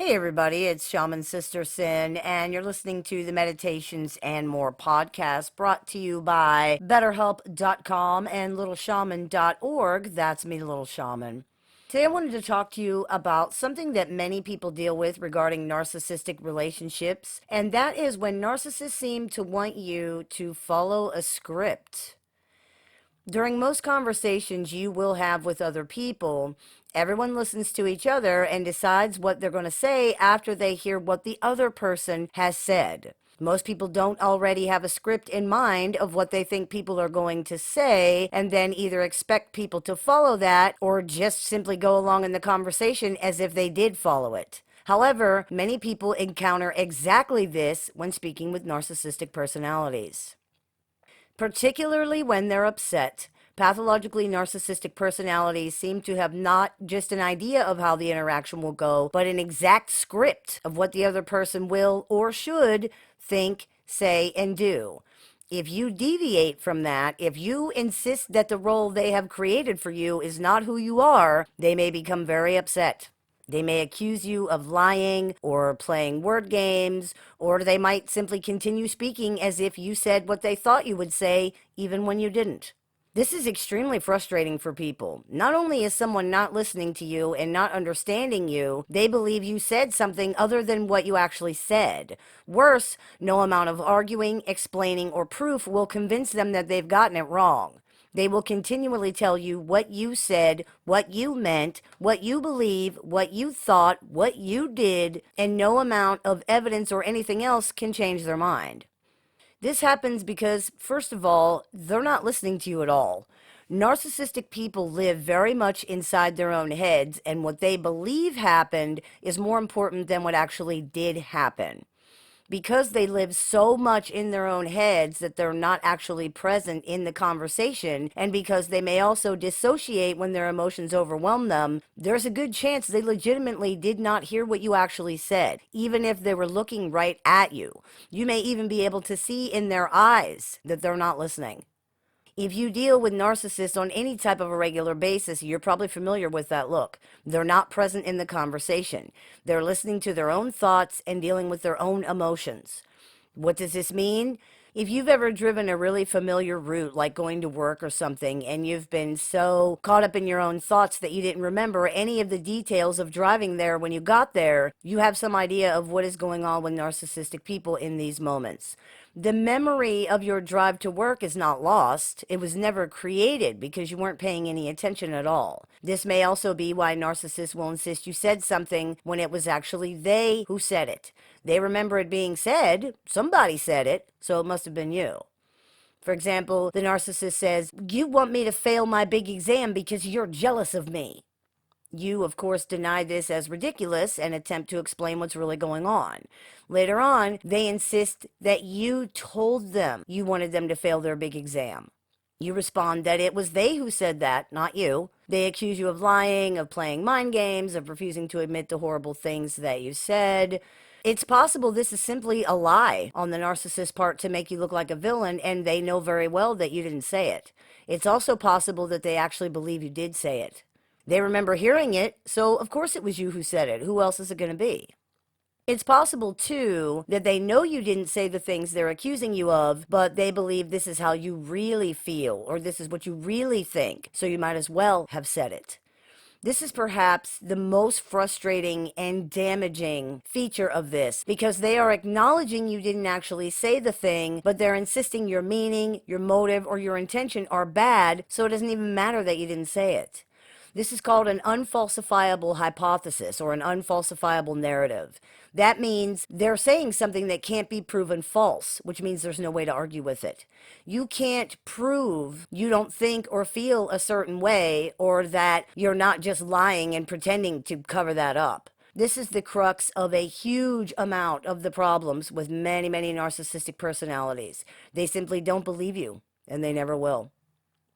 Hey everybody, it's Shaman Sister Sin, and you're listening to the Meditations and More podcast brought to you by BetterHelp.com and LittleShaman.org. That's me, Little Shaman. Today I wanted to talk to you about something that many people deal with regarding narcissistic relationships, and that is when narcissists seem to want you to follow a script. During most conversations you will have with other people, everyone listens to each other and decides what they're going to say after they hear what the other person has said. Most people don't already have a script in mind of what they think people are going to say, and then either expect people to follow that or just simply go along in the conversation as if they did follow it. However, many people encounter exactly this when speaking with narcissistic personalities. Particularly when they're upset, pathologically narcissistic personalities seem to have not just an idea of how the interaction will go, but an exact script of what the other person will or should think, say, and do. If you deviate from that, if you insist that the role they have created for you is not who you are, they may become very upset. They may accuse you of lying or playing word games, or they might simply continue speaking as if you said what they thought you would say, even when you didn't. This is extremely frustrating for people. Not only is someone not listening to you and not understanding you, they believe you said something other than what you actually said. Worse, no amount of arguing, explaining, or proof will convince them that they've gotten it wrong. They will continually tell you what you said, what you meant, what you believe, what you thought, what you did, and no amount of evidence or anything else can change their mind. This happens because, first of all, they're not listening to you at all. Narcissistic people live very much inside their own heads, and what they believe happened is more important than what actually did happen. Because they live so much in their own heads that they're not actually present in the conversation, and because they may also dissociate when their emotions overwhelm them, there's a good chance they legitimately did not hear what you actually said, even if they were looking right at you. You may even be able to see in their eyes that they're not listening. If you deal with narcissists on any type of a regular basis, you're probably familiar with that look. They're not present in the conversation. They're listening to their own thoughts and dealing with their own emotions. What does this mean? If you've ever driven a really familiar route, like going to work or something, and you've been so caught up in your own thoughts that you didn't remember any of the details of driving there when you got there, you have some idea of what is going on with narcissistic people in these moments. The memory of your drive to work is not lost. It was never created because you weren't paying any attention at all. This may also be why narcissists will insist you said something when it was actually they who said it. They remember it being said, somebody said it, so it must have been you. For example, the narcissist says, "You want me to fail my big exam because you're jealous of me." You, of course, deny this as ridiculous and attempt to explain what's really going on. Later on, they insist that you told them you wanted them to fail their big exam. You respond that it was they who said that, not you. They accuse you of lying, of playing mind games, of refusing to admit the horrible things that you said. It's possible this is simply a lie on the narcissist's part to make you look like a villain, and they know very well that you didn't say it. It's also possible that they actually believe you did say it. They remember hearing it, so of course it was you who said it. Who else is it going to be? It's possible, too, that they know you didn't say the things they're accusing you of, but they believe this is how you really feel, or this is what you really think, so you might as well have said it. This is perhaps the most frustrating and damaging feature of this, because they are acknowledging you didn't actually say the thing, but they're insisting your meaning, your motive, or your intention are bad, so it doesn't even matter that you didn't say it. This is called an unfalsifiable hypothesis or an unfalsifiable narrative. That means they're saying something that can't be proven false, which means there's no way to argue with it. You can't prove you don't think or feel a certain way, or that you're not just lying and pretending to cover that up. This is the crux of a huge amount of the problems with many, many narcissistic personalities. They simply don't believe you, and they never will.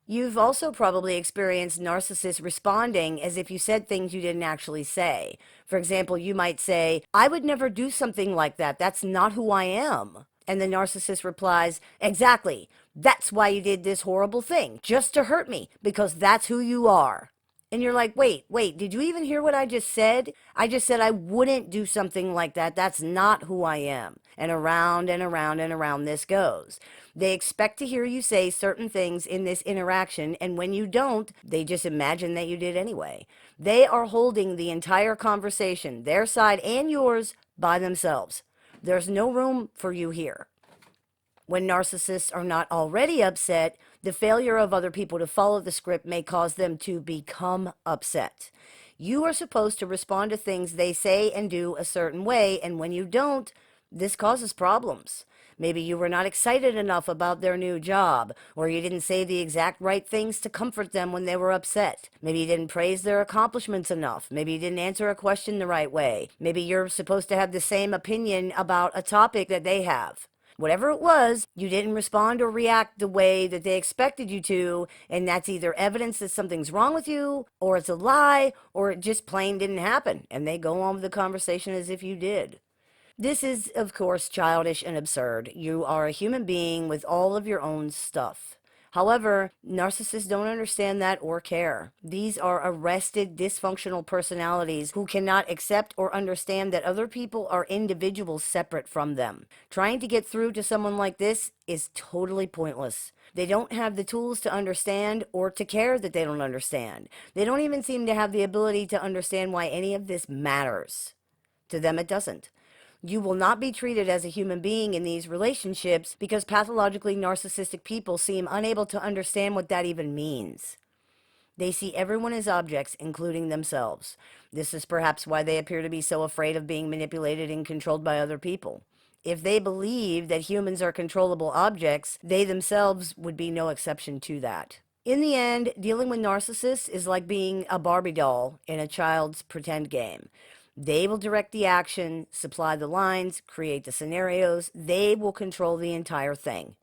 You've also probably experienced narcissists responding as if you said things you didn't actually say. For example, you might say, "I would never do something like that. That's not who I am." And the narcissist replies, "Exactly. That's why you did this horrible thing, just to hurt me, because that's who you are." And you're like, wait, did you even hear what I just said? I just said I wouldn't do something like that. That's not who I am. And around and around and around this goes. They expect to hear you say certain things in this interaction, and when you don't, they just imagine that you did anyway. They are holding the entire conversation, their side and yours, by themselves. There's no room for you here. When narcissists are not already upset, the failure of other people to follow the script may cause them to become upset. You are supposed to respond to things they say and do a certain way, and when you don't, this causes problems. Maybe you were not excited enough about their new job, or you didn't say the exact right things to comfort them when they were upset. Maybe you didn't praise their accomplishments enough. Maybe you didn't answer a question the right way. Maybe you're supposed to have the same opinion about a topic that they have. Whatever it was, you didn't respond or react the way that they expected you to, and that's either evidence that something's wrong with you, or it's a lie, or it just plain didn't happen, and they go on with the conversation as if you did. This is, of course, childish and absurd. You are a human being with all of your own stuff. However, narcissists don't understand that or care. These are arrested, dysfunctional personalities who cannot accept or understand that other people are individuals separate from them. Trying to get through to someone like this is totally pointless. They don't have the tools to understand or to care that they don't understand. They don't even seem to have the ability to understand why any of this matters. To them, it doesn't. You will not be treated as a human being in these relationships because pathologically narcissistic people seem unable to understand what that even means. They see everyone as objects, including themselves. This is perhaps why they appear to be so afraid of being manipulated and controlled by other people. If they believe that humans are controllable objects, they themselves would be no exception to that. In the end, dealing with narcissists is like being a Barbie doll in a child's pretend game. They will direct the action, supply the lines, create the scenarios. They will control the entire thing.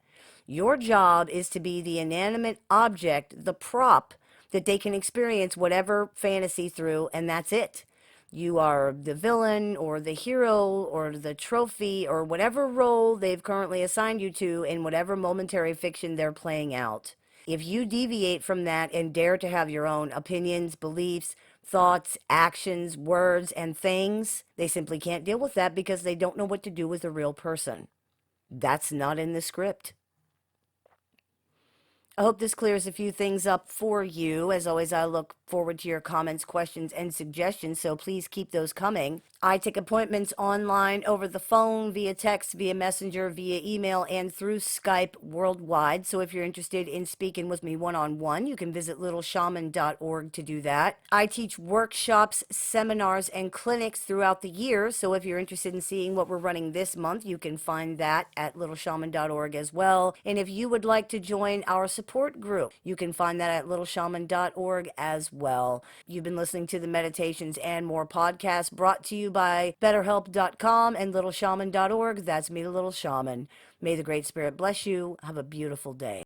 Your job is to be the inanimate object, the prop that they can experience whatever fantasy through, and that's it. You are the villain or the hero or the trophy or whatever role they've currently assigned you to in whatever momentary fiction they're playing out. If you deviate from that and dare to have your own opinions, beliefs, thoughts, actions, words, and things, they simply can't deal with that because they don't know what to do with a real person. That's not in the script. I hope this clears a few things up for you. As always, I look forward to your comments, questions, and suggestions, so please keep those coming. I take appointments online, over the phone, via text, via messenger, via email, and through Skype worldwide. So if you're interested in speaking with me one-on-one, you can visit littleshaman.org to do that. I teach workshops, seminars, and clinics throughout the year. So if you're interested in seeing what we're running this month, you can find that at littleshaman.org as well. And if you would like to join our support group, you can find that at littleshaman.org as well. You've been listening to the Meditations and More podcast brought to you by betterhelp.com and littleshaman.org. That's me, the Little Shaman. May the Great Spirit bless you. Have a beautiful day.